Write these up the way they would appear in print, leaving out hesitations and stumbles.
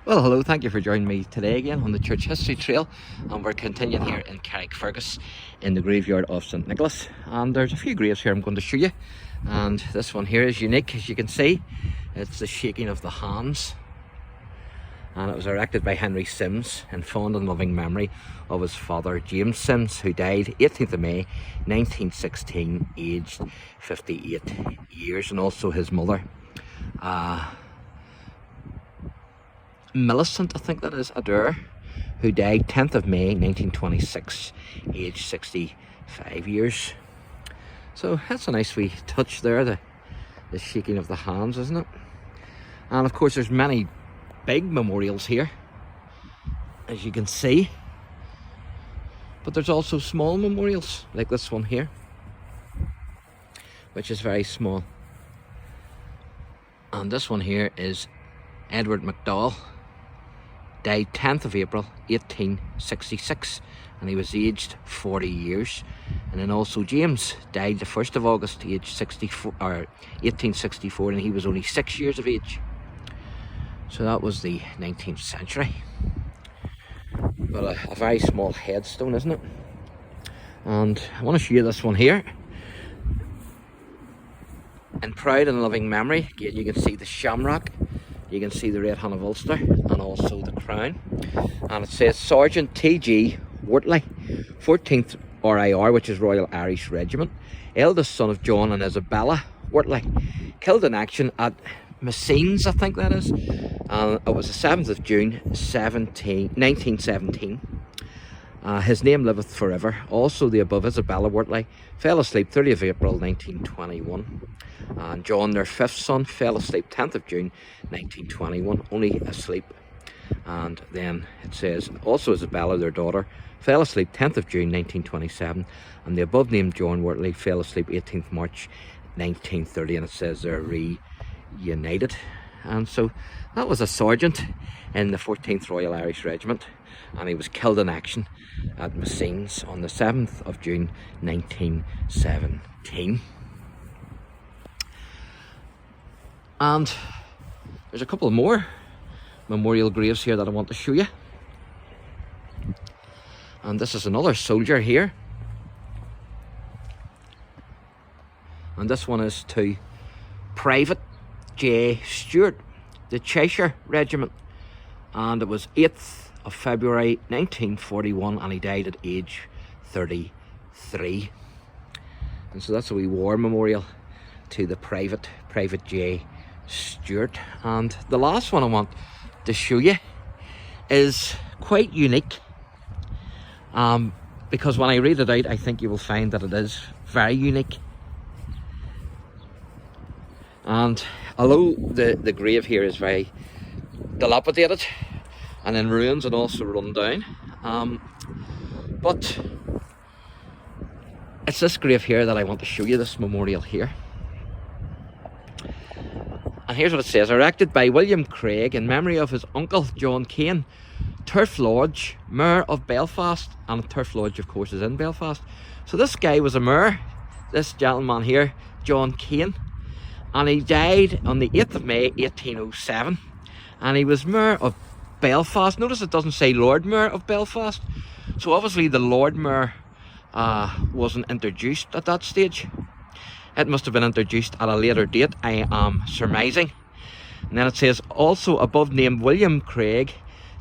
Well, hello, thank you for joining me today again on the Church History Trail, and we're continuing here in Carrickfergus in the graveyard of St Nicholas. And there's a few graves here I'm going to show you, and this one here is unique. As you can see, it's the shaking of the hands, and it was erected by Henry Sims in fond and loving memory of his father James Sims, who died 18th of May 1916, aged 58 years, and also his mother Millicent, I think that is, Adair, who died 10th of May 1926, aged 65 years. So that's a nice wee touch there, the shaking of the hands, isn't it? And of course there's many big memorials here, as you can see, but there's also small memorials like this one here, which is very small. And this one here is Edward McDowell, died 10th of April 1866, and he was aged 40 years. And then also James died the 1st of August aged 1864, and he was only 6 years of age. So that was the 19th century. But a very small headstone, isn't it? And I want to show you this one here. In proud and loving memory, again, you can see the shamrock, you can see the red Hannah Ulster, and also the crown. And it says Sergeant T.G. Wortley, 14th RIR, which is Royal Irish Regiment, eldest son of John and Isabella Wortley, killed in action at Messines, I think that is. And it was the 7th of June 1917. His name liveth forever. Also the above Isabella Wortley fell asleep 30th of April 1921. And John, their 5th son, fell asleep 10th of June 1921, only asleep. And then it says also Isabella, their daughter, fell asleep 10th of June 1927, and the above named John Wortley fell asleep 18th March 1930, and it says they're reunited. And so that was a sergeant in the 14th Royal Irish Regiment, and he was killed in action at Messines on the 7th of June 1917. And there's a couple more memorial graves here that I want to show you. And this is another soldier here. And this one is to Private J. Stewart, the Cheshire Regiment. And it was 8th of February 1941, and he died at age 33. And so that's a wee war memorial to the Private J. Stewart. And the last one I want to show you is quite unique, because when I read it out, I think you will find that it is very unique. And although the grave here is very dilapidated and in ruins and also run down, but it's this grave here that I want to show you, this memorial here. And here's what it says: erected by William Craig in memory of his uncle John KANE, Turf Lodge, Mayor of Belfast. And Turf Lodge, of course, is in Belfast. So this guy was a mayor, this gentleman here, John KANE, and he died on the 8th of May 1807, and he was Mayor of Belfast. Notice it doesn't say Lord Mayor of Belfast, so obviously the Lord Mayor wasn't introduced at that stage. It must have been introduced at a later date, I am surmising. And then it says also above named William Craig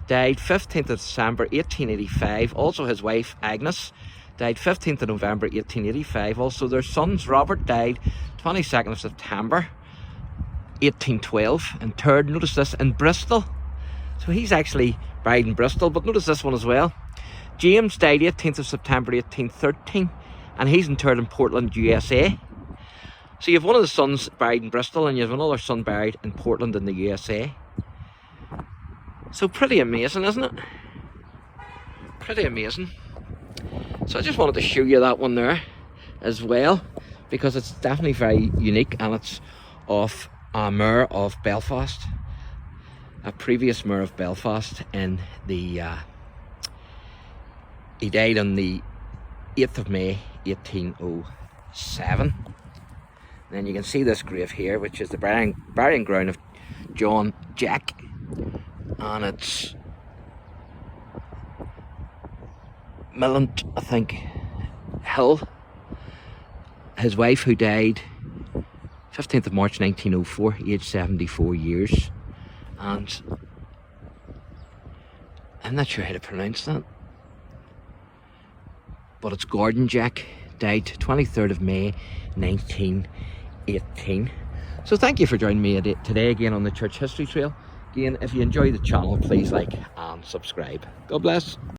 died 15th of December 1885. Also his wife Agnes died 15th of November 1885. Also their sons Robert died 22nd of September 1812, interred, notice this, in Bristol. So he's actually buried in Bristol, but notice this one as well. James died 18th of September 1813, and he's interred in Portland, USA. So you have one of the sons buried in Bristol, and you have another son buried in Portland in the USA. So pretty amazing, isn't it? Pretty amazing. So I just wanted to show you that one there as well, because it's definitely very unique, and it's of a mayor of Belfast, a previous mayor of Belfast. In the he died on the 8th of May 1807. Then you can see this grave here, which is the burying ground of John Jack and it's Millant, I think, Hill. His wife, who died 15th of March 1904, aged 74 years, and I'm not sure how to pronounce that, but it's Gordon Jack, died 23rd of May 1918. So thank you for joining me today again on the Church History Trail. Again, if you enjoy the channel, please like and subscribe. God bless.